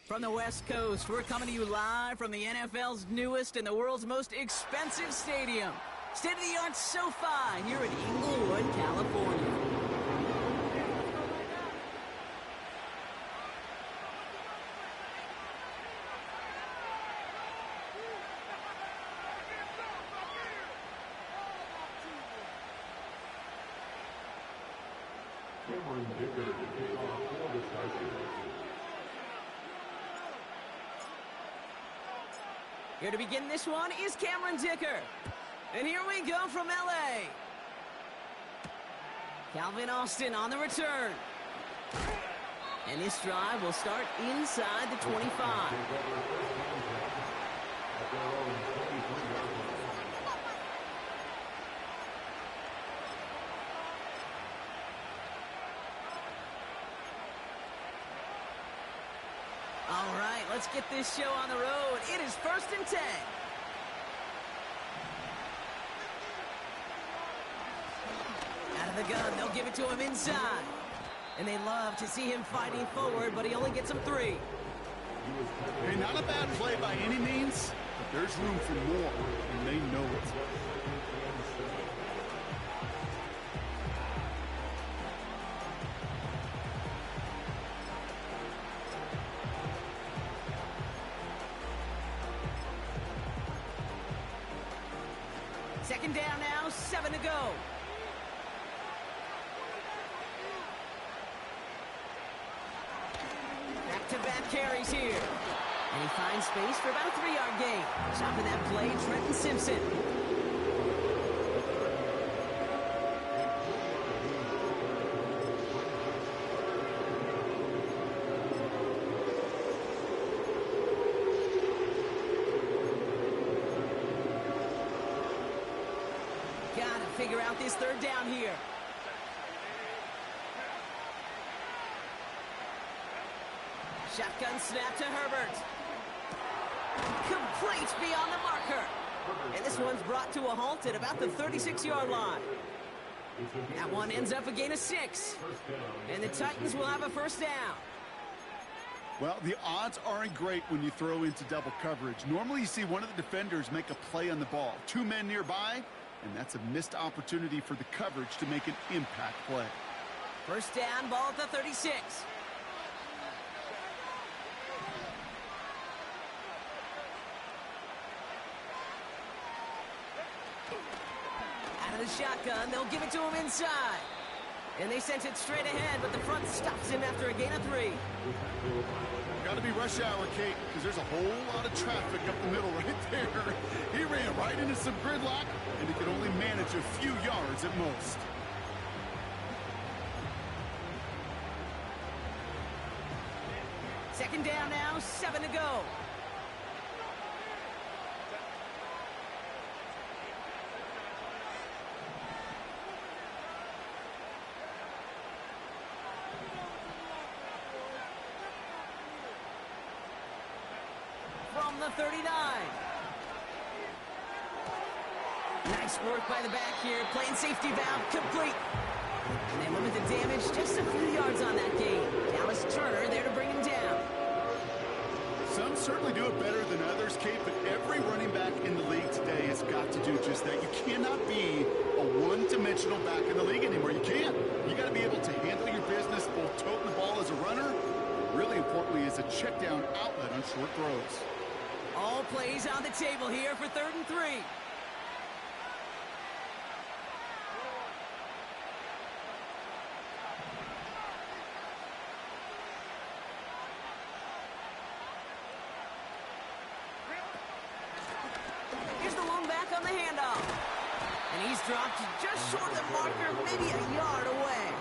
From the West Coast, we're coming to you live from the NFL's newest and the world's most expensive stadium. State-of-the-art SoFi here in Inglewood, California. Cameron Dicker to kick off for the Chargers. Here to begin this one is Cameron Dicker. And here we go from LA. Calvin Austin on the return. And this drive will start inside the 25. All right, let's get this show on the road. It is 1st and 10. Out of the gun, they'll give it to him inside. And they love to see him fighting forward, but he only gets them 3. Hey, not a bad play by any means, but there's room for more, and they know it. Second down now, 7 to go. Back-to-back carries here. And he finds space for about a 3-yard gain. Stopping that play, Trenton Simpson. Figure out this 3rd down here. Shotgun snap to Herbert. Complete beyond the marker. And this one's brought to a halt at about the 36-yard line. That one ends up a gain of 6. And the Titans will have a 1st down. Well, the odds aren't great when you throw into double coverage. Normally you see one of the defenders make a play on the ball. 2 men nearby. And that's a missed opportunity for the coverage to make an impact play. 1st down, ball at the 36. Out of the shotgun, they'll give it to him inside. And they sent it straight ahead, but the front stops him after a gain of 3. Got to be rush hour, Kate, because there's a whole lot of traffic up the middle right there. He ran right into some gridlock, and he could only manage a few yards at most. Second down now, 7 to go. From the 39. Nice work by the back here. Playing safety valve complete. And they limit the damage just a few yards on that gain. Dallas Turner there to bring him down. Some certainly do it better than others, Kate, but every running back in the league today has got to do just that. You cannot be a one-dimensional back in the league anymore. You can't. You got to be able to handle your business, both toting the ball as a runner, and really importantly as a check-down outlet on short throws. All plays on the table here for 3rd and 3. Here's the long back on the handoff. And he's dropped just short of the marker, maybe a yard away.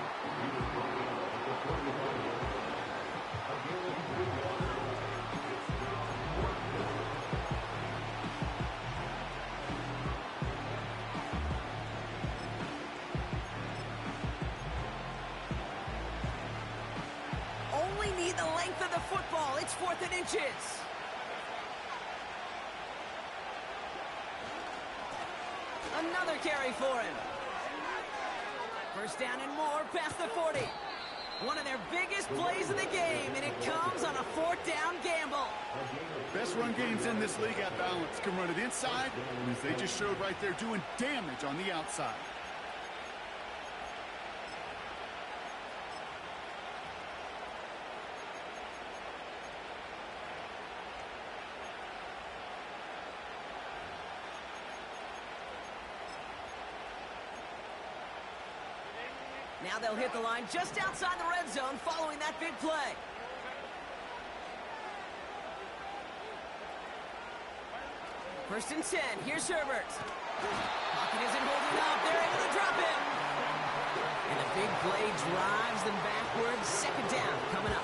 Only need the length of the football. It's 4th and inches. Another carry for him. 1st down and more past the 40. One of their biggest plays of the game, and it comes on a 4th down gamble. Best run games in this league at balance can run it inside, and as they just showed right there, doing damage on the outside. Now they'll hit the line just outside the red zone following that big play. First and 10. Here's Herbert. Pocket isn't holding up. They're able to drop him. And a big play drives them backwards. 2nd down coming up.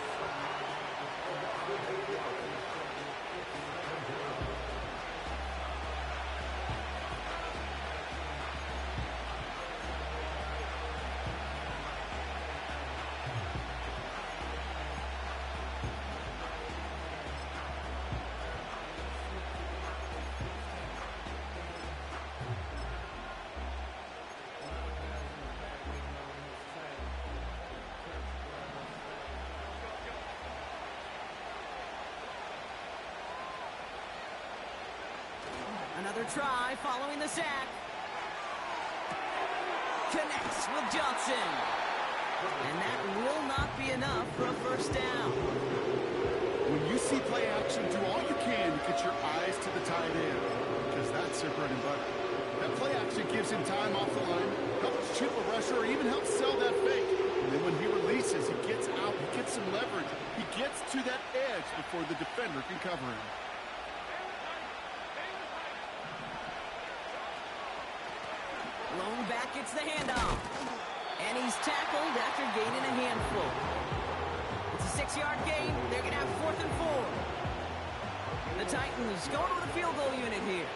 Another try following the sack. Connects with Johnson. And that will not be enough for a 1st down. When you see play action, do all you can to get your eyes to the tight end, because that's their bread and butter. That play action gives him time off the line, helps chip a rusher, or even helps sell that fake. And then when he releases, he gets out, he gets some leverage. He gets to that edge before the defender can cover him. Lone back gets the handoff. And he's tackled after gaining a handful. It's a 6-yard gain. They're going to have 4th and 4. The Titans going with a field goal unit here.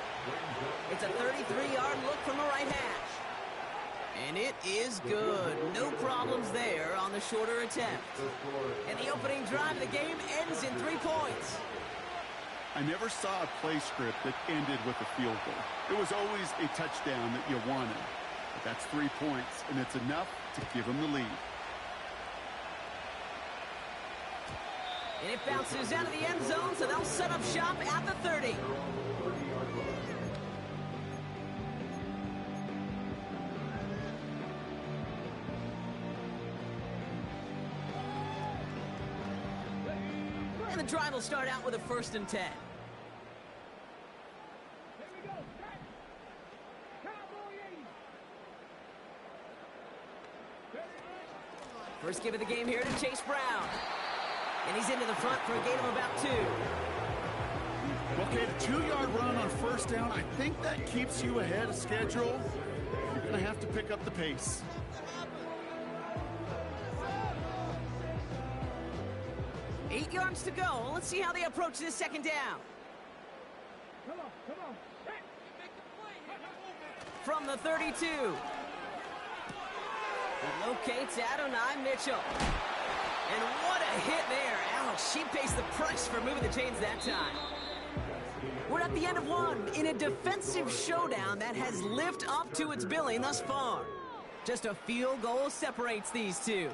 It's a 33-yard look from the right hash. And it is good. No problems there on the shorter attempt. And the opening drive of the game ends in 3 points. I never saw a play script that ended with a field goal. It was always a touchdown that you wanted. But that's 3 points, and it's enough to give them the lead. And it bounces out of the end zone, so they'll set up shop at the 30. And the drive will start out with a 1st and 10. First give of the game here to Chase Brown. And he's into the front for a gain of about 2. Okay, the 2-yard run on 1st down, I think that keeps you ahead of schedule. You're going to have to pick up the pace. Eight yards to go. Let's see how they approach this 2nd down. Come on. From the 32. It locates Adonai Mitchell. And what a hit there. Ouch, she pays the price for moving the chains that time. We're at the end of 1 in a defensive showdown that has lived up to its billing thus far. Just a field goal separates these two.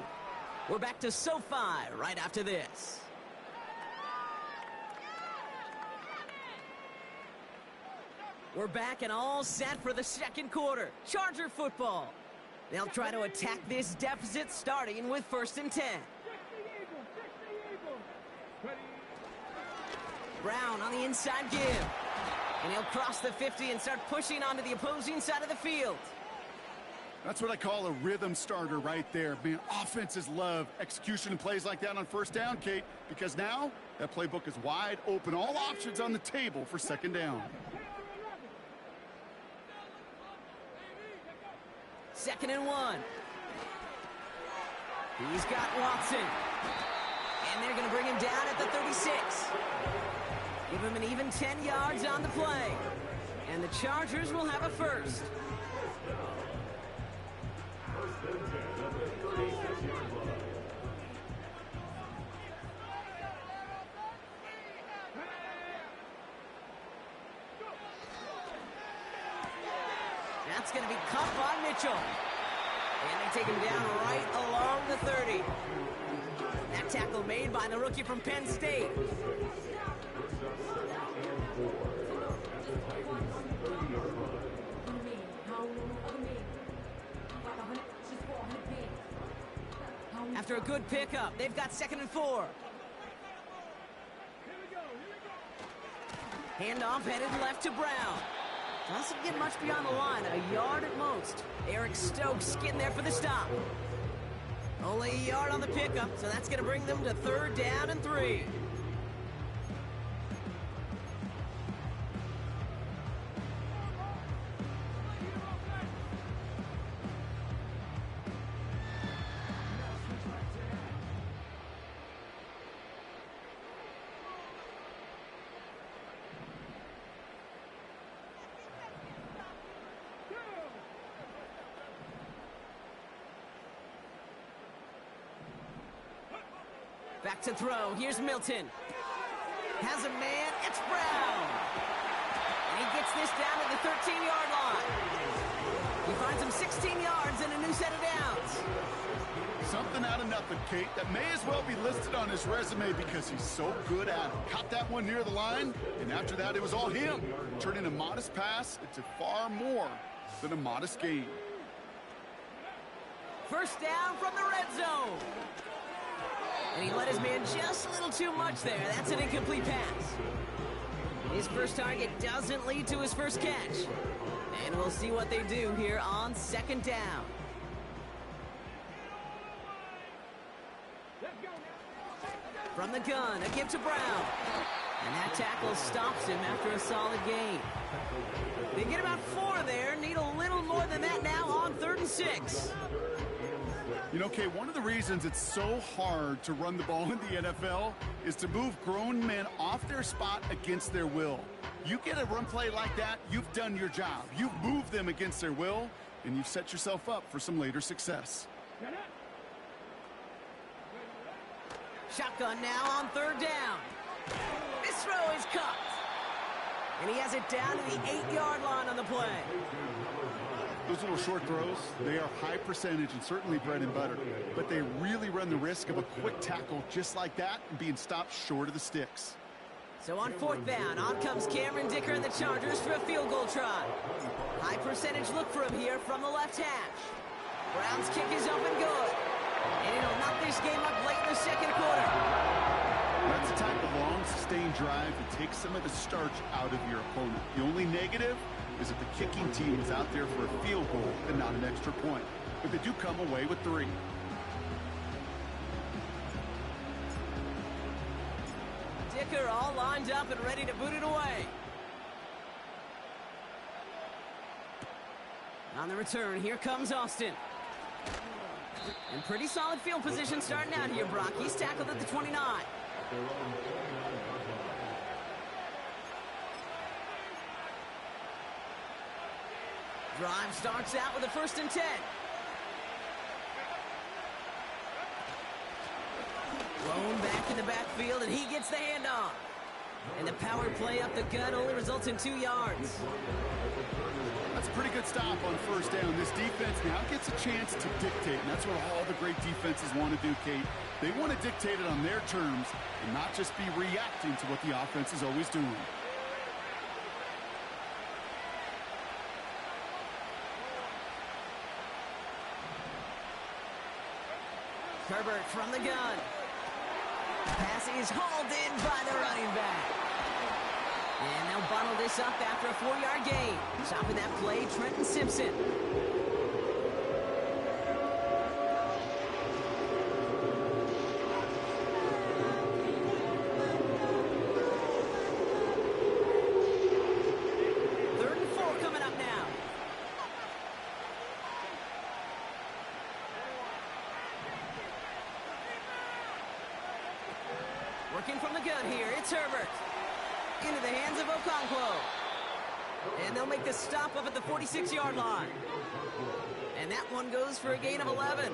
We're back to SoFi right after this. We're back and all set for the 2nd quarter. Charger football. They'll try to attack this deficit starting with 1st and 10. Brown on the inside give. And he'll cross the 50 and start pushing onto the opposing side of the field. That's what I call a rhythm starter right there. Man, offenses love execution and plays like that on 1st down, Kate, because now that playbook is wide open. All options on the table for 2nd down. 2nd and 1. He's got Watson. And they're going to bring him down at the 36. Give him an even 10 yards on the play. And the Chargers will have a 1st. That's going to be caught by Mitchell. And they take him down right along the 30. tackle made by the rookie from Penn State. After a good pickup, they've got 2nd and 4. Handoff headed left to Brown. Doesn't get much beyond the line, a yard at most. Eric Stokes getting there for the stop. Only a yard on the pickup, so that's going to bring them to 3rd down and 3. Back to throw. Here's Milton. Has a man. It's Brown. And he gets this down to the 13-yard line. He finds him 16 yards and a new set of downs. Something out of nothing, Kate. That may as well be listed on his resume because he's so good at it. Caught that one near the line, and after that, it was all him. Turning a modest pass into far more than a modest gain. First down from the red zone. And he let his man just a little too much there. That's an incomplete pass. His first target doesn't lead to his first catch. And we'll see what they do here on 2nd down. From the gun, a give to Brown. And that tackle stops him after a solid gain. They get about 4 there. Need a little more than that now on 3rd and 6. You know, Kay, one of the reasons it's so hard to run the ball in the NFL is to move grown men off their spot against their will. You get a run play like that, you've done your job. You've moved them against their will, and you've set yourself up for some later success. Shotgun now on 3rd down. This throw is caught. And he has it down to the 8-yard line on the play. Those little short throws, they are high percentage and certainly bread and butter. But they really run the risk of a quick tackle just like that and being stopped short of the sticks. So on 4th down, on comes Cameron Dicker and the Chargers for a field goal try. High percentage look for him here from the left hash. Brown's kick is up and good. And it'll knock this game up late in the 2nd quarter. That's the type of long, sustained drive that takes some of the starch out of your opponent. The only negative is that the kicking team is out there for a field goal and not an extra point. But they do come away with 3. Dicker all lined up and ready to boot it away. On the return, here comes Austin. In pretty solid field position starting out here, Brock. He's tackled at the 29. Drive starts out with a 1st and 10. Blown back in the backfield, and he gets the handoff. And the power play up the gut only results in 2 yards. That's a pretty good stop on 1st down. This defense now gets a chance to dictate, and that's what all the great defenses want to do, Kate. They want to dictate it on their terms and not just be reacting to what the offense is always doing. Herbert from the gun. Pass is hauled in by the running back. And they'll bundle this up after a 4-yard gain. Stopping that play, Trenton Simpson. Working from the gun here, it's Herbert. Into the hands of Okonkwo. And they'll make the stop up at the 46-yard line. And that one goes for a gain of 11.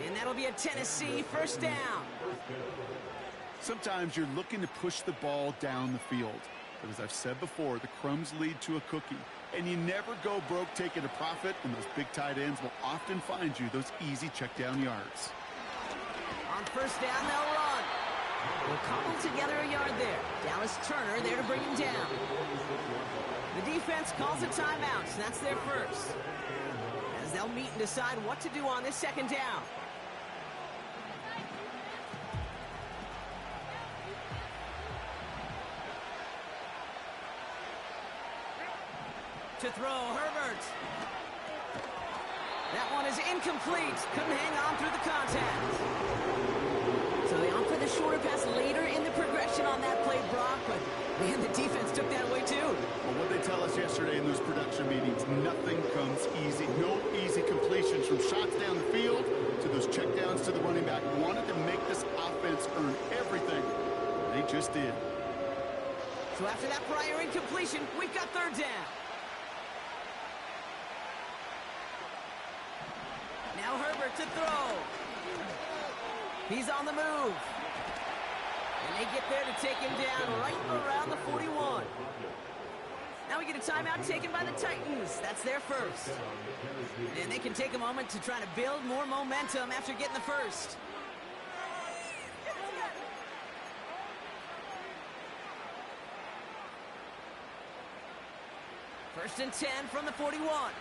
And that'll be a Tennessee 1st down. Sometimes you're looking to push the ball down the field. But as I've said before, the crumbs lead to a cookie. And you never go broke taking a profit, and those big tight ends will often find you those easy check down yards. On first down, they'll run. We'll cobble together a yard there. Dallas Turner there to bring him down. The defense calls a timeout, so that's their first. As they'll meet and decide what to do on this second down. To throw, Herbert. That one is incomplete. Couldn't hang on through the contact. So they opt for the shorter pass later in the progression on that play, Brock, but man, the defense took that away too. Well, what they tell us yesterday in those production meetings, nothing comes easy. No easy completions from shots down the field to those checkdowns to the running back. Wanted to make this offense earn everything. They just did. So after that prior incompletion, we've got third down. Now Herbert to throw. He's on the move. And they get there to take him down right around the 41. Now we get a timeout taken by the Titans. That's their first. And they can take a moment to try to build more momentum after getting the first. First and 10 from the 41.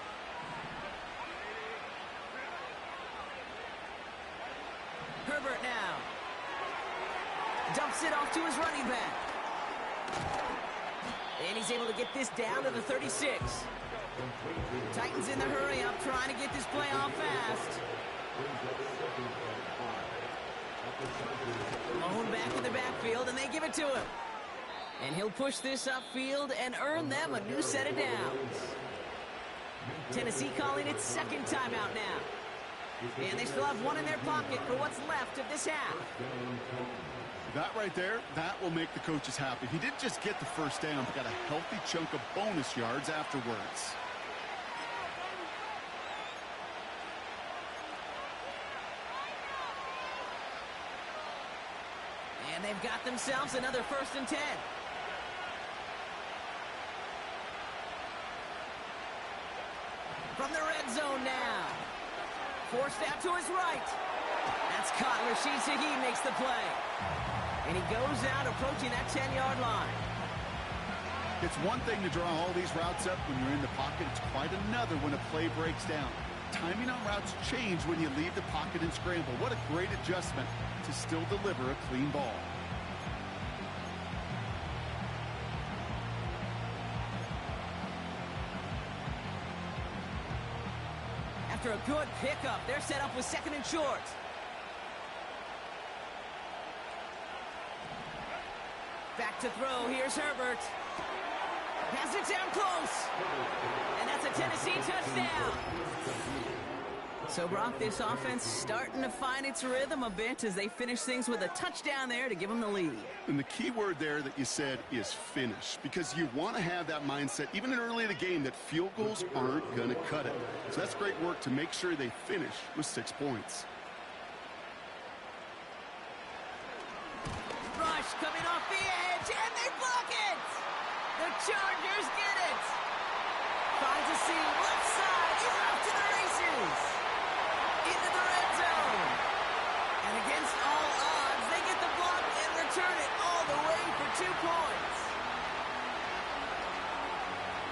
Herbert now. Dumps it off to his running back. And he's able to get this down to the 36. Titans in the hurry up, trying to get this play off fast. Malone back in the backfield, and they give it to him. And he'll push this upfield and earn them a new set of downs. Tennessee calling its second timeout now. And they still have one in their pocket for what's left of this half. That right there, that will make the coaches happy. He didn't just get the first down, but got a healthy chunk of bonus yards afterwards. And they've got themselves another first and 10. From the red zone now. Forced out to his right. That's caught. Rashid Shaheed makes the play. And he goes out approaching that 10-yard line. It's one thing to draw all these routes up when you're in the pocket. It's quite another when a play breaks down. Timing on routes change when you leave the pocket and scramble. What a great adjustment to still deliver a clean ball. After a good pickup, they're set up with second and short. Back to throw. Here's Herbert. Has it down close. And that's a Tennessee touchdown. So, Brock, this offense starting to find its rhythm a bit as they finish things with a touchdown there to give them the lead. And the key word there that you said is finish, because you want to have that mindset, even early in the game, that field goals aren't going to cut it. So that's great work to make sure they finish with 6 points. Rush coming off the edge, and they block it! The Chargers get it! Finds a seam, left side, he's off to the races! Into the red zone! And against all odds, they get the block and return it all the way for 2 points.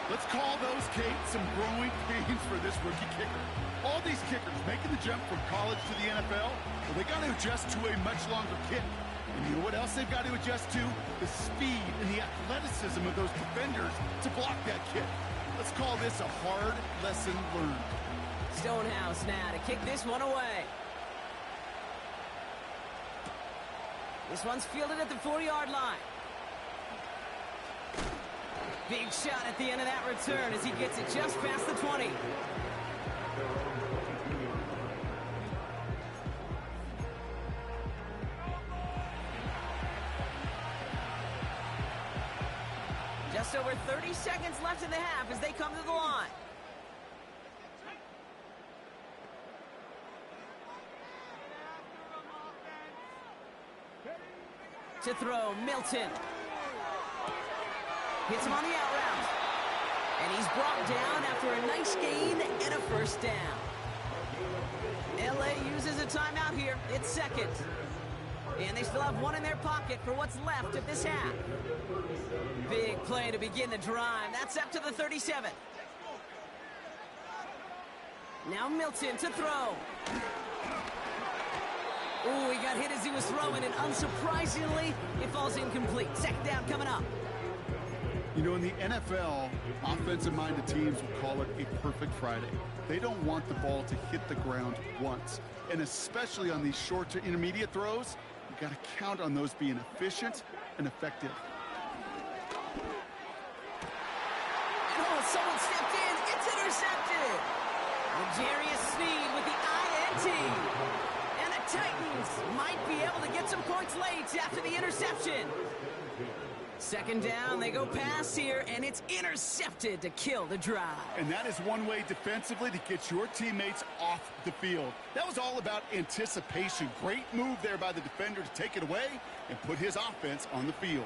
Let's call those, Kate, some growing pains for this rookie kicker. All these kickers making the jump from college to the NFL, well, they got to adjust to a much longer kick. And you know what else they've got to adjust to? The speed and the athleticism of those defenders to block that kick. Let's call this a hard lesson learned. Stonehouse now to kick this one away. This one's fielded at the 4-yard line. Big shot at the end of that return as he gets it just past the 20. Just over 30 seconds left in the half as they come to the line. To throw, Milton. Hits him on the out route. And he's brought down after a nice gain and a first down. LA uses a timeout here. It's second. And they still have one in their pocket for what's left of this half. Big play to begin the drive. That's up to the 37. Now Milton to throw. Ooh, he got hit as he was throwing, and unsurprisingly, it falls incomplete. Second down coming up. You know, in the NFL, offensive-minded teams will call it a perfect Friday. They don't want the ball to hit the ground once. And especially on these short to intermediate throws, you got to count on those being efficient and effective. And oh, someone stepped in. It's intercepted. L'Jarius Sneed with the INT. And the Titans might be able to get some points late after the interception. Second down, they go pass here, and it's intercepted to kill the drive. And that is one way defensively to get your teammates off the field. That was all about anticipation. Great move there by the defender to take it away and put his offense on the field.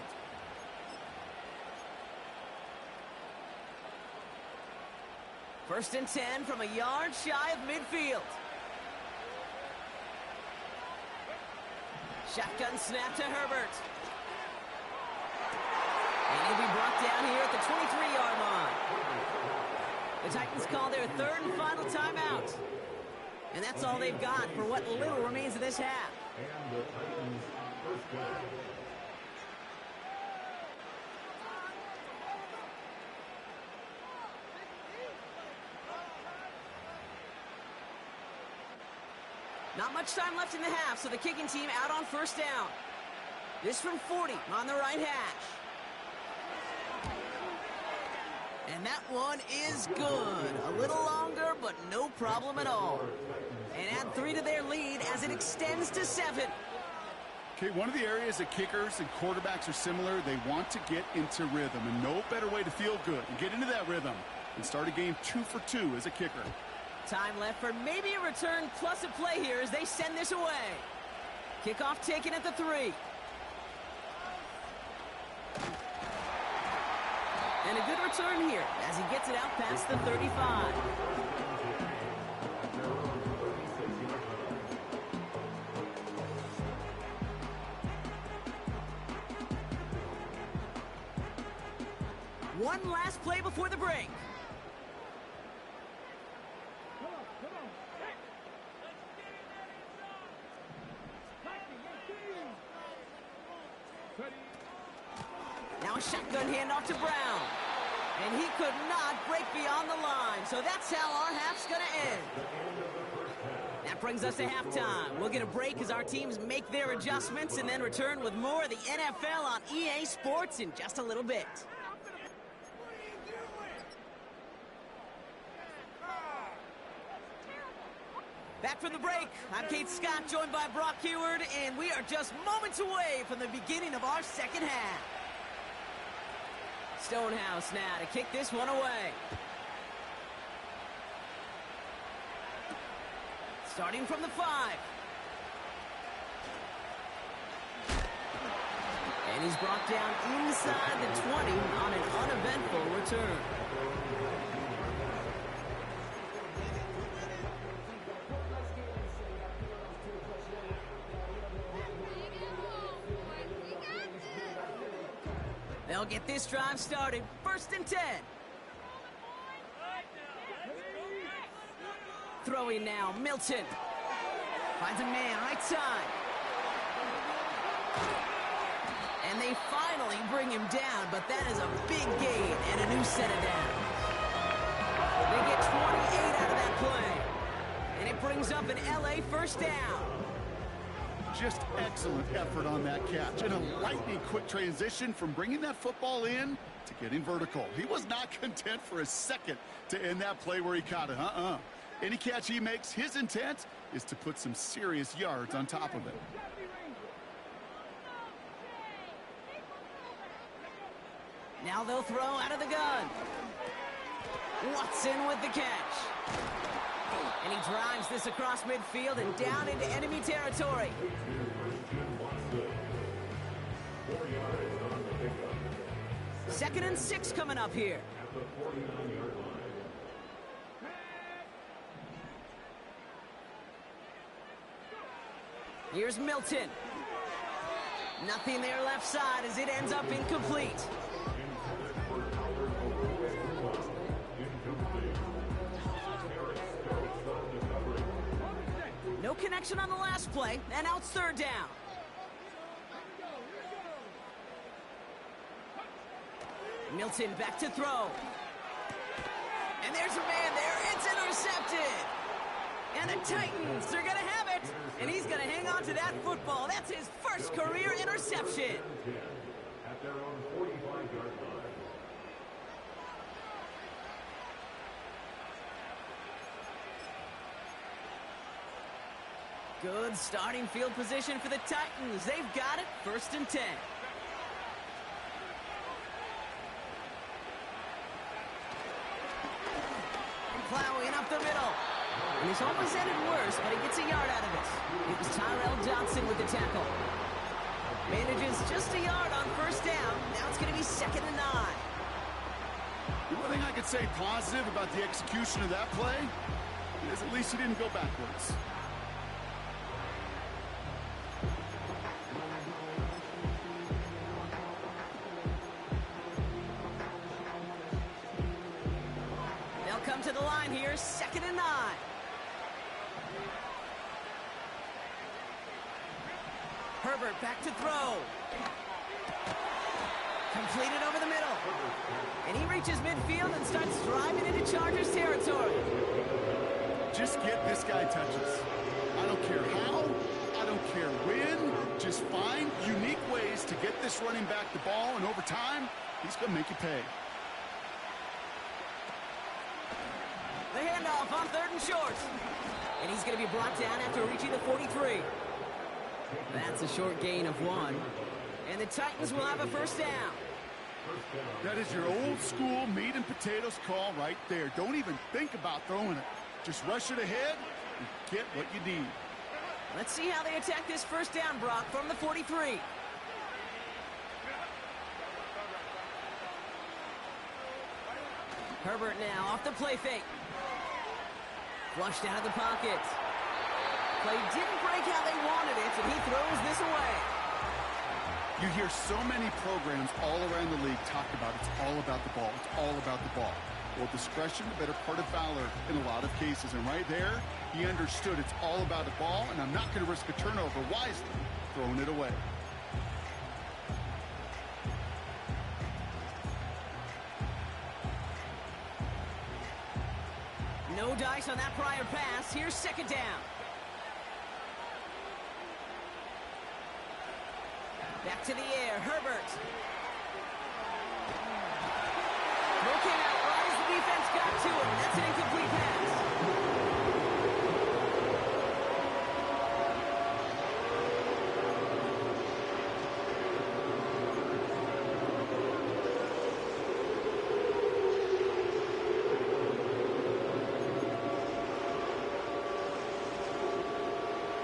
First and 10 from a yard shy of midfield. Shotgun snap to Herbert. And he'll be brought down here at the 23-yard line. The Titans call their third and final timeout. And that's all they've got for what little remains of this half. And the Titans first down. Not much time left in the half, so the kicking team out on first down. This from 40 on the right hash. And that one is good. A little longer, but no problem at all. And add 3 to their lead as it extends to 7. Okay, one of the areas that kickers and quarterbacks are similar, they want to get into rhythm. And no better way to feel good and get into that rhythm and start a game 2 for 2 as a kicker. Time left for maybe a return plus a play here as they send this away. Kickoff taken at the 3. And a good return here as he gets it out past the 35. One last play before the break. Come on. Hey. Ready. Now a shotgun handoff to Brown. And he could not break beyond the line. So that's how our half's going to end. That brings us to halftime. We'll get a break as our teams make their adjustments and then return with more of the NFL on EA Sports in just a little bit. Back from the break, I'm Kate Scott, joined by Brock Heward, and we are just moments away from the beginning of our second half. Stonehouse now to kick this one away. Starting from the 5. And he's brought down inside the 20 on an uneventful return. They'll get this drive started. First and 10. Throwing now, Milton. Finds a man right side. And they finally bring him down, but that is a big gain and a new set of downs. They get 28 out of that play. And it brings up an LA first down. Just excellent effort on that catch. And a lightning quick transition from bringing that football in to getting vertical. He was not content for a second to end that play where he caught it. Any catch he makes, his intent is to put some serious yards on top of it. Now they'll throw out of the gun. Watson with the catch. And he drives this across midfield and down into enemy territory. 2nd and 6 coming up here. Here's Milton. Nothing there left side as it ends up incomplete. No connection on the last play, and now it's third down. Milton back to throw. And there's a man there. It's intercepted. And the Titans, they're going to have it. And he's going to hang on to that football. That's his first career interception. At their own 45-yard line. Good starting field position for the Titans. They've got it. 1st and 10. Plowing up the middle. And he's almost ended worse, but he gets a yard out of it. It was Tyrell Johnson with the tackle. Manages just a yard on 1st down. Now it's going to be 2nd and 9. The one thing I could say positive about the execution of that play is at least he didn't go backwards. They'll come to the line here, 2nd and 9. Herbert back to throw. Completed over the middle. And he reaches midfield and starts driving into Chargers territory. Just get this guy touches. I don't care how, I don't care when. Just find unique ways to get this running back the ball, and over time, he's going to make you pay. The handoff on 3rd and short. And he's going to be brought down after reaching the 43. That's a short gain of 1. And the Titans will have a 1st down. That is your old school meat and potatoes call right there. Don't even think about throwing it. Just rush it ahead and get what you need. Let's see how they attack this 1st down, Brock, from the 43. Herbert now off the play fake. Flushed out of the pocket. Play didn't break how they wanted it, and he throws this away. You hear so many programs all around the league talk about it's all about the ball. It's all about the ball. Well, discretion, the better part of valor in a lot of cases. And right there, he understood it's all about the ball, and I'm not going to risk a turnover wisely, throwing it away. No dice on that prior pass. Here's 2nd down. Back to the air, Herbert. Throw came out right as the defense got to him. That's an incomplete pass.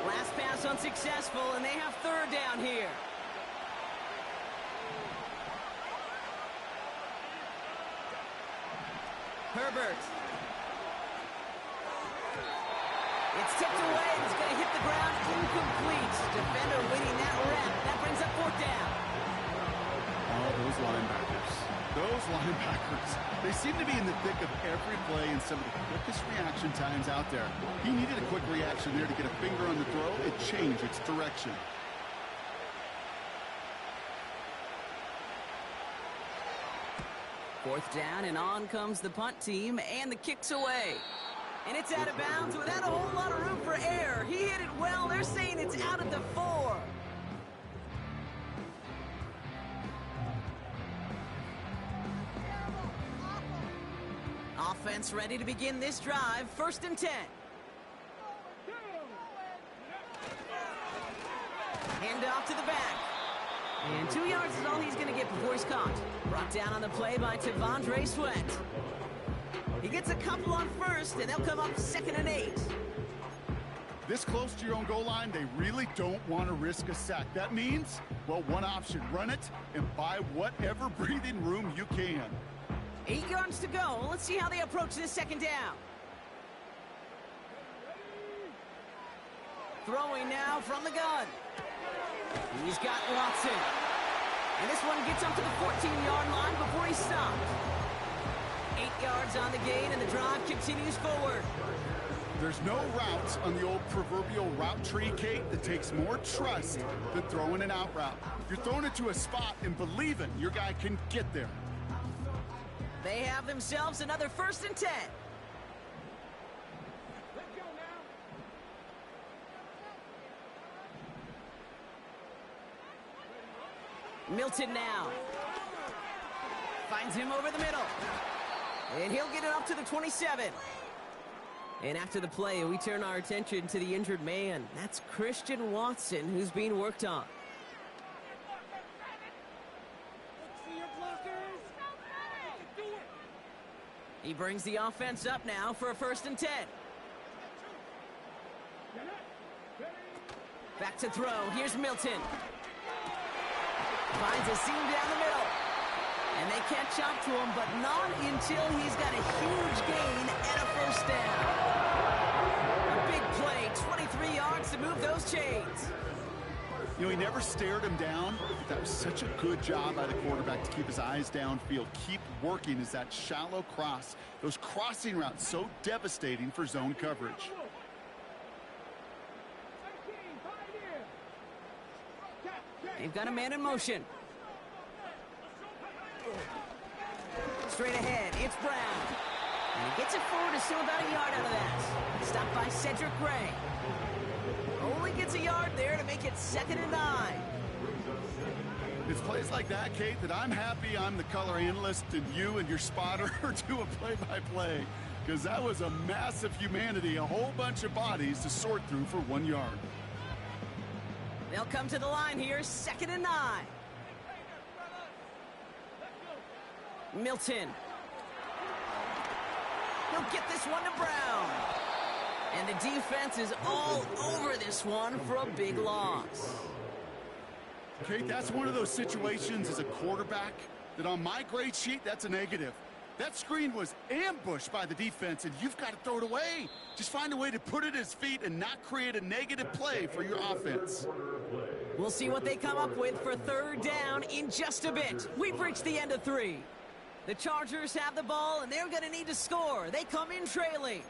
Last pass unsuccessful, and they have 3rd down here. Herbert. It's tipped away, and it's going to hit the ground incomplete. Defender winning that rep. That brings up 4th down. Oh, those linebackers. Those linebackers. They seem to be in the thick of every play and some of the quickest reaction times out there. He needed a quick reaction there to get a finger on the throw. It changed its direction. 4th down, and on comes the punt team, and the kick's away. And it's out of bounds without a whole lot of room for error. He hit it well. They're saying it's out at the 4. Offense ready to begin this drive. 1st and 10. Hand off to the back. And 2 yards is all he's going to get before he's caught. Brought down on the play by T'Vondre Sweat. He gets a couple on 1st, and they'll come up 2nd and 8. This close to your own goal line, they really don't want to risk a sack. That means, well, one option, run it and buy whatever breathing room you can. 8 yards to go. Let's see how they approach this 2nd down. Throwing now from the gun. He's got Watson. And this one gets up to the 14-yard line before he stops. 8 yards on the gain, and the drive continues forward. There's no routes on the old proverbial route tree, Kate, that takes more trust than throwing an out route. You're throwing it to a spot and believing your guy can get there. They have themselves another 1st and 10. Let's go now. Milton now. Finds him over the middle. And he'll get it up to the 27. And after the play, we turn our attention to the injured man. That's Christian Watson, who's being worked on. See your blockers. Do it. He brings the offense up now for a 1st and 10. Back to throw. Here's Milton. Finds a seam down the middle. And they catch up to him, but not until he's got a huge gain and a 1st down. A big play, 23 yards to move those chains. You know, he never stared him down. That was such a good job by the quarterback to keep his eyes downfield. Keep working as that shallow cross. Those crossing routes so devastating for zone coverage. They've got a man in motion. Straight ahead, it's Brown. And he gets it forward to still about a yard out of that. Stopped by Cedric Gray. Only gets a yard there to make it 2nd and 9. It's plays like that, Kate, that I'm happy I'm the color analyst and you and your spotter do a play-by-play. Because that was a massive humanity, a whole bunch of bodies to sort through for 1 yard. They'll come to the line here, 2nd and 9. Milton. He'll get this one to Brown. And the defense is all over this one for a big loss. Kate, that's one of those situations as a quarterback that on my grade sheet, that's a negative. That screen was ambushed by the defense, and you've got to throw it away. Just find a way to put it at his feet and not create a negative play for your offense. We'll see what they come up with for 3rd down in just a bit. We've reached the end of 3. The Chargers have the ball, and they're going to need to score. They come in trailing.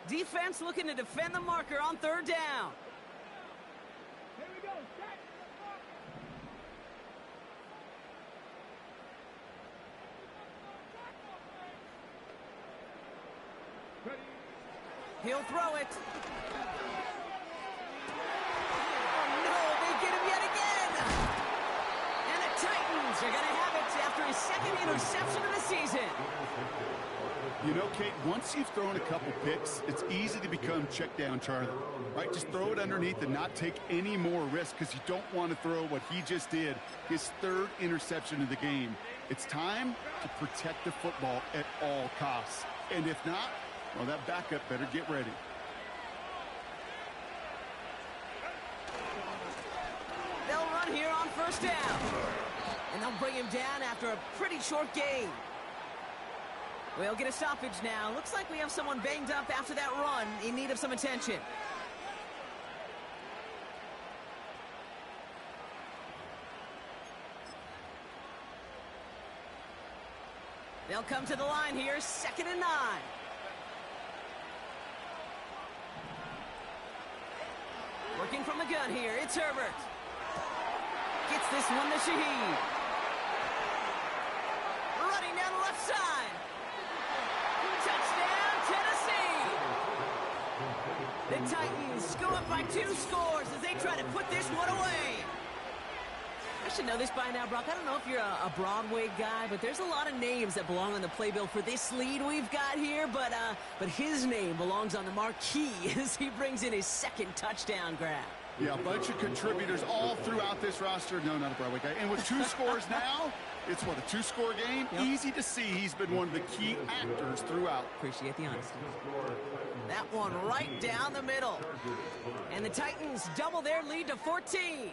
Defense looking to defend the marker on 3rd down. Here we go. Set. Ready. He'll throw it. Oh, no, they get him yet again. And the Titans are going to have it after his 2nd interception of the season. You know, Kate, once you've thrown a couple picks, it's easy to become check down Charlie, right? Just throw it underneath and not take any more risk because you don't want to throw what he just did, his 3rd interception of the game. It's time to protect the football at all costs. And if not, well, that backup better get ready. They'll run here on 1st down. And they'll bring him down after a pretty short gain. We'll get a stoppage now. Looks like we have someone banged up after that run in need of some attention. They'll come to the line here, 2nd and 9. Working from the gun here, it's Herbert. Gets this one to Shaheed. Running down the left side. Touchdown, Tennessee! The Titans go up by 2 scores as they try to put this one away. I should know this by now, Brock. I don't know if you're a Broadway guy, but there's a lot of names that belong on the playbill for this lead we've got here, but his name belongs on the marquee as he brings in his 2nd touchdown grab. Yeah, a bunch of contributors all throughout this roster. No, not a Broadway guy. And with 2 scores now, it's what, a 2-score game? Yep. Easy to see he's been one of the key actors throughout. Appreciate the honesty. That one right down the middle. And the Titans double their lead to 14.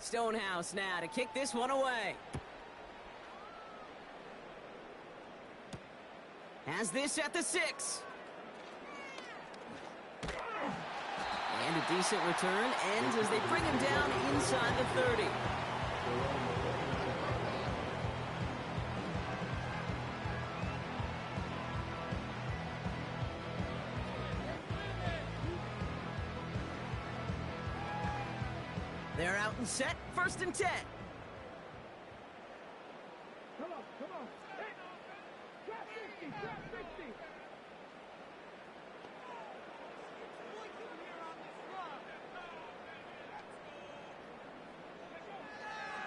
Stonehouse now to kick this one away. Has this at the 6. And a decent return ends as they bring him down inside the 30. They're out and set, 1st and 10. Come on, come on. Hey, trap 60, trap 60.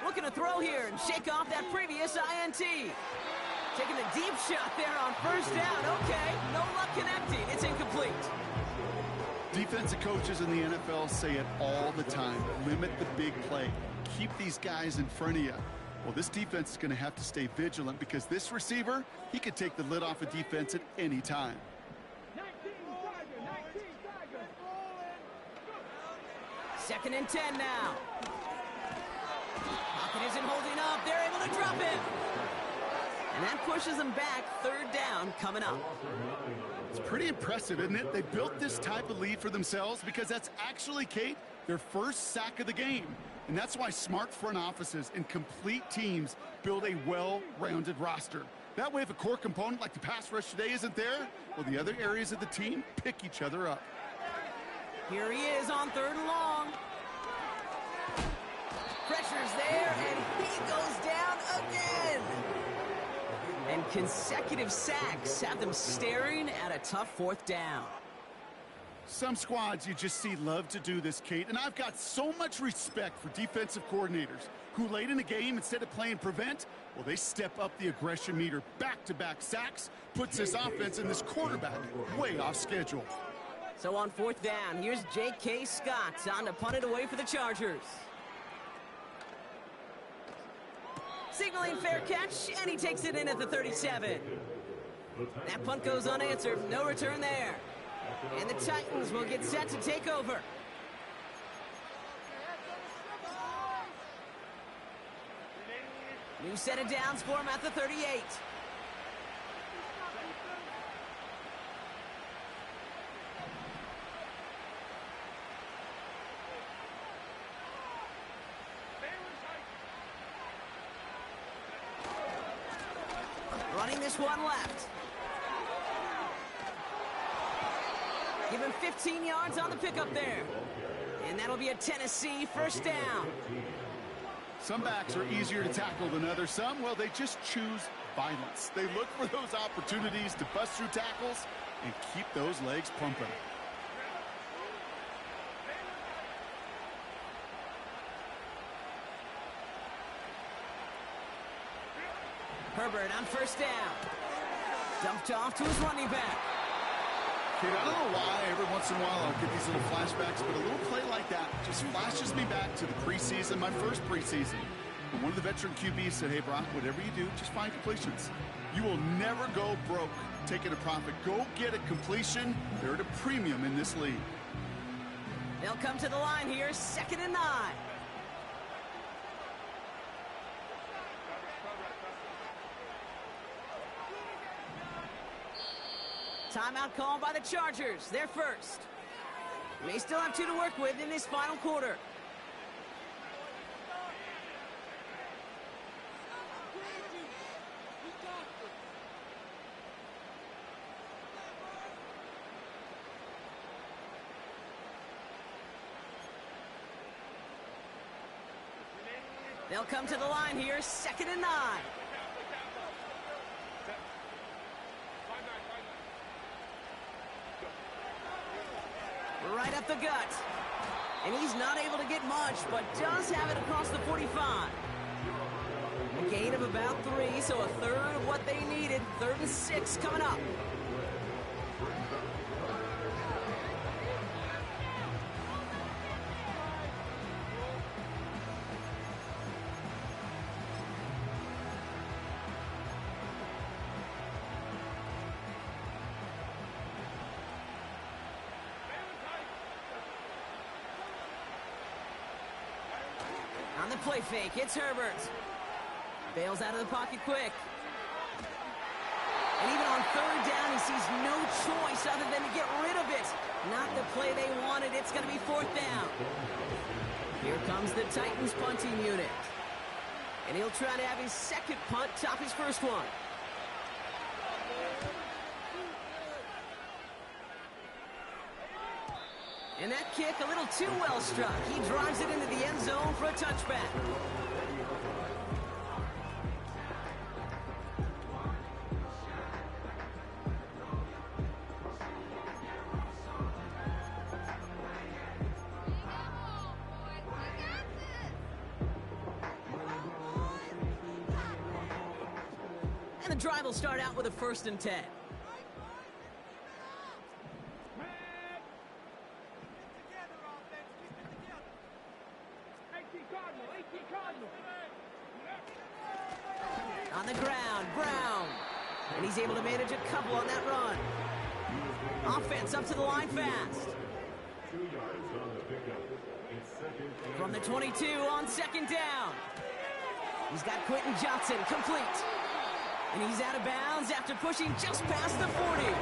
Looking to throw here and shake off that previous INT. Taking a deep shot there on 1st down. Okay, no luck connecting. It's incomplete. Defensive coaches in the NFL say it all the time. Limit the big play. Keep these guys in front of you. Well, this defense is going to have to stay vigilant because this receiver, he could take the lid off a defense at any time. 19 Tiger. 2nd and 10 now. Pocket isn't holding up. They're able to drop him. And that pushes them back. 3rd down coming up. It's pretty impressive, isn't it? They built this type of lead for themselves because that's actually, Kate, their first sack of the game. And that's why smart front offices and complete teams build a well-rounded roster. That way, if a core component like the pass rush today isn't there, well, the other areas of the team pick each other up. Here he is on 3rd and long. Pressure's there, and he goes down again. And consecutive sacks have them staring at a tough 4th down. Some squads you just see love to do this, Kate, and I've got so much respect for defensive coordinators who late in the game, instead of playing prevent, well, they step up the aggression meter. Back-to-back sacks puts this offense and this quarterback way off schedule. So on 4th down, here's J.K. Scott on to punt it away for the Chargers. Signaling fair catch, and he takes it in at the 37. That punt goes unanswered, no return there. And the Titans will get set to take over. New set of downs for him at the 38. Running this one left. Give him 15 yards on the pickup there. And that'll be a Tennessee 1st down. Some backs are easier to tackle than others. Some, well, they just choose violence. They look for those opportunities to bust through tackles and keep those legs pumping. Herbert on 1st down. Dumped off to his running back. Kate, I don't know why every once in a while I'll get these little flashbacks, but a little play like that just flashes me back to the preseason, my first preseason. When one of the veteran QBs said, hey, Brock, whatever you do, just find completions. You will never go broke taking a profit. Go get a completion. They're at a premium in this league. They'll come to the line here, 2nd and 9. Timeout called by the Chargers. They're first. May still have 2 to work with in this final quarter. They'll come to the line here, 2nd and 9. Right up the gut. And he's not able to get much, but does have it across the 45. A gain of about 3, so a third of what they needed. 3rd and 6 coming up. On the the play fake. It's Herbert. Bails out of the pocket quick. And even on third down, he sees no choice other than to get rid of it. Not the play they wanted. It's going to be fourth down. Here comes the Titans punting unit. And he'll try to have his second punt top his first one. And that kick a little too well struck. He drives it into the end zone for a touchback. And the drive will start out with a 1st and 10. On the ground, Brown. And he's able to manage a couple on that run. Offense up to the line fast. 2 yards on the pickup. It's second and From the 22 on second down. He's got Quentin Johnson complete. And he's out of bounds after pushing just past the 40. An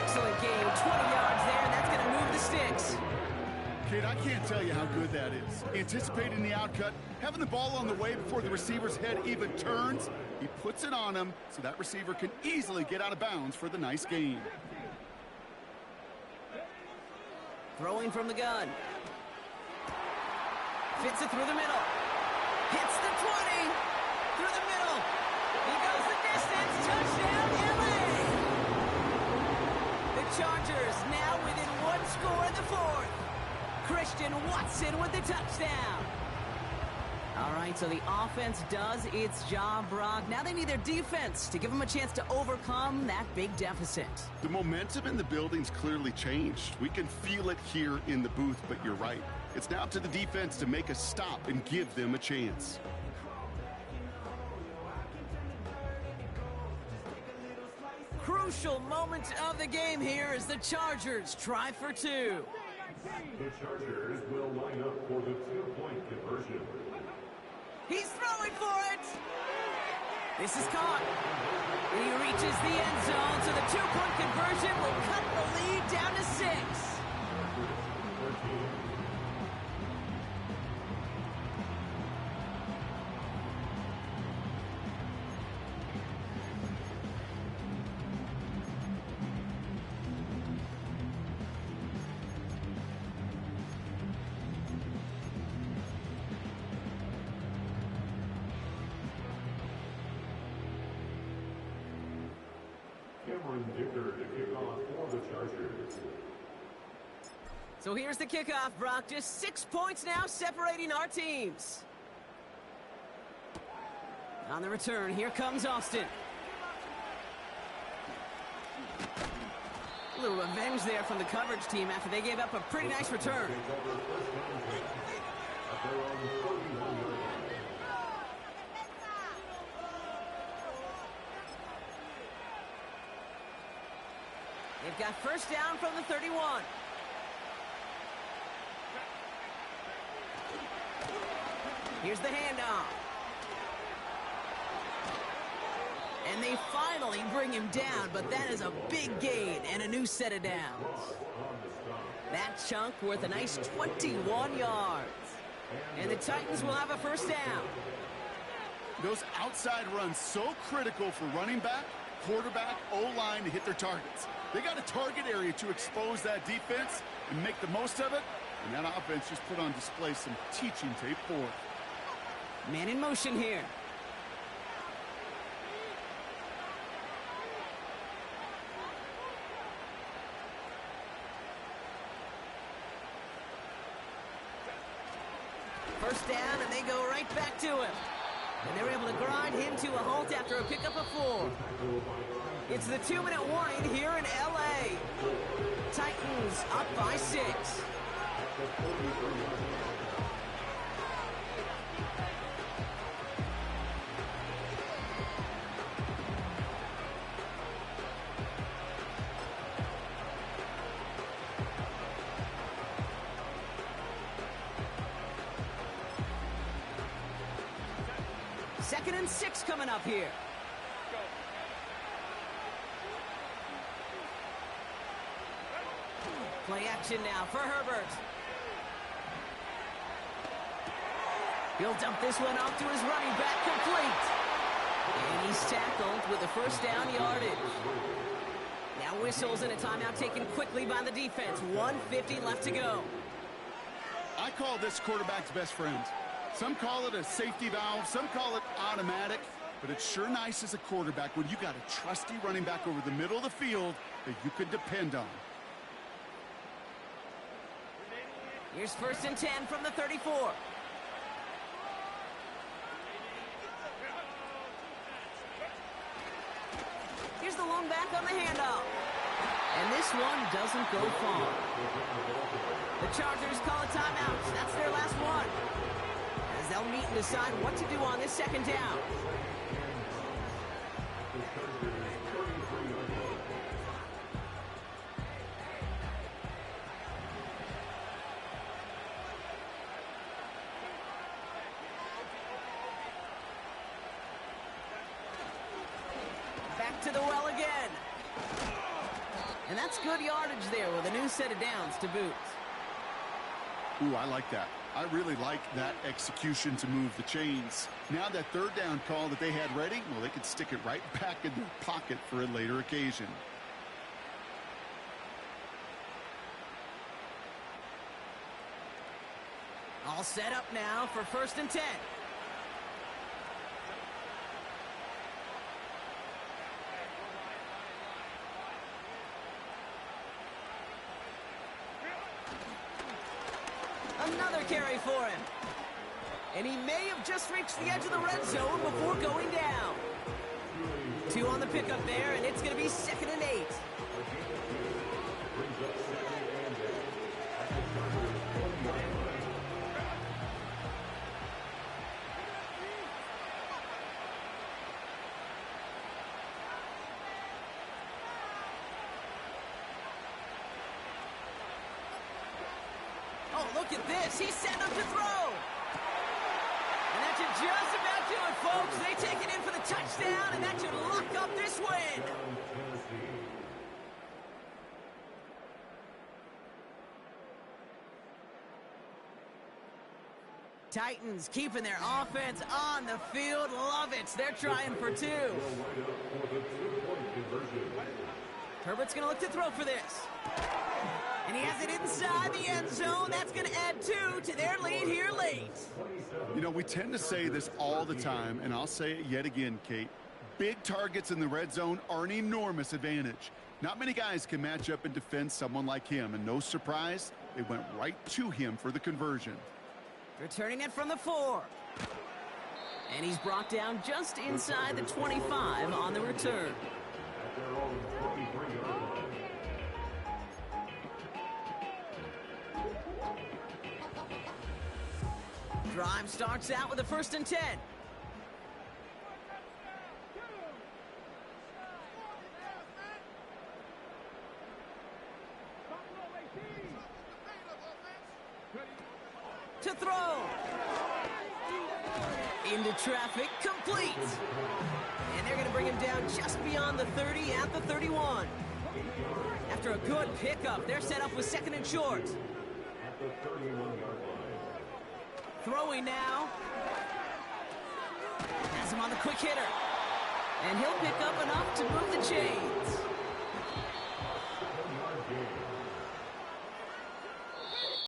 excellent game, 20 yards there, and that's going to move the sticks. Kid, I can't tell you how good that is. Anticipating the outcut, having the ball on the way before the receiver's head even turns, he puts it on him so that receiver can easily get out of bounds for the nice gain. Throwing from the gun. Fits it through the middle. Hits the 20. Through the middle. He goes the distance. Touchdown, LA! The Chargers now within 1 score in the 4th. Christian Watson with the touchdown. All right, so the offense does its job, Brock. Now they need their defense to give them a chance to overcome that big deficit. The momentum in the building's clearly changed. We can feel it here in the booth, but you're right. It's now up to the defense to make a stop and give them a chance. Crucial moment of the game here as the Chargers try for 2. the Chargers will line up for the 2-point conversion. He's throwing for it. This is caught. He reaches the end zone, so the 2-point conversion will cut the lead down to 6. Cameron Dicker to kick off for the Chargers. So here's the kickoff, Brock. Just 6 points now separating our teams. On the return, here comes Austin. A little revenge there from the coverage team after they gave up a pretty nice return. They've got first down from the 31. Here's the handoff. And they finally bring him down, but that is a big gain and a new set of downs. That chunk worth a nice 21 yards. And the Titans will have a first down. Those outside runs so critical for running back, quarterback, O-line to hit their targets. They got a target area to expose that defense and make the most of it, and that offense just put on display some teaching tape for it. Man in motion here. First down, and they go right back to him. And they're able to grind him to a halt after a pickup of 4. It's the 2-minute warning here in LA. Titans up by 6. 2nd and 6 coming up here. Play action now for Herbert. He'll dump this one off to his running back, complete. And he's tackled with the first down yardage. Now whistles and a timeout taken quickly by the defense. 1:50 left to go. I call this quarterback's best friend. Some call it a safety valve, some call it automatic, but it's sure nice as a quarterback when you got a trusty running back over the middle of the field that you could depend on. Here's 1st and 10 from the 34. Here's the long back on the handoff. And this one doesn't go far. The Chargers call a timeout. That's their last one. As they'll meet and decide what to do on this 2nd down. Back to the well again. And that's good yardage there with a new set of downs to boot. Ooh, I like that. I really like that execution to move the chains. Now that 3rd down call that they had ready, well, they could stick it right back in their pocket for a later occasion. All set up now for 1st and 10. Another carry for him. And he may have just reached the edge of the red zone before going down. 2 on the pickup there, and it's going to be 2nd and 8. Oh, look at this. He's setting up to throw. And that should just about do it, folks. They take it in for the touchdown, and that should lock up this win. Titans keeping their offense on the field. Love it. They're trying for 2. Herbert's going to look to throw for this. And he has it inside the end zone. That's going to add 2 to their lead here late. You know, we tend to say this all the time, and I'll say it yet again, Kate. Big targets in the red zone are an enormous advantage. Not many guys can match up and defend someone like him, and no surprise, they went right to him for the conversion. Returning it from the 4. And he's brought down just inside the 25 on the return. Drive starts out with a 1st and 10. To throw. Into traffic, complete. And they're going to bring him down just beyond the 30 at the 31. After a good pickup, they're set up with 2nd and short. Throwing now. Has him on the quick hitter. And he'll pick up enough to move the chains.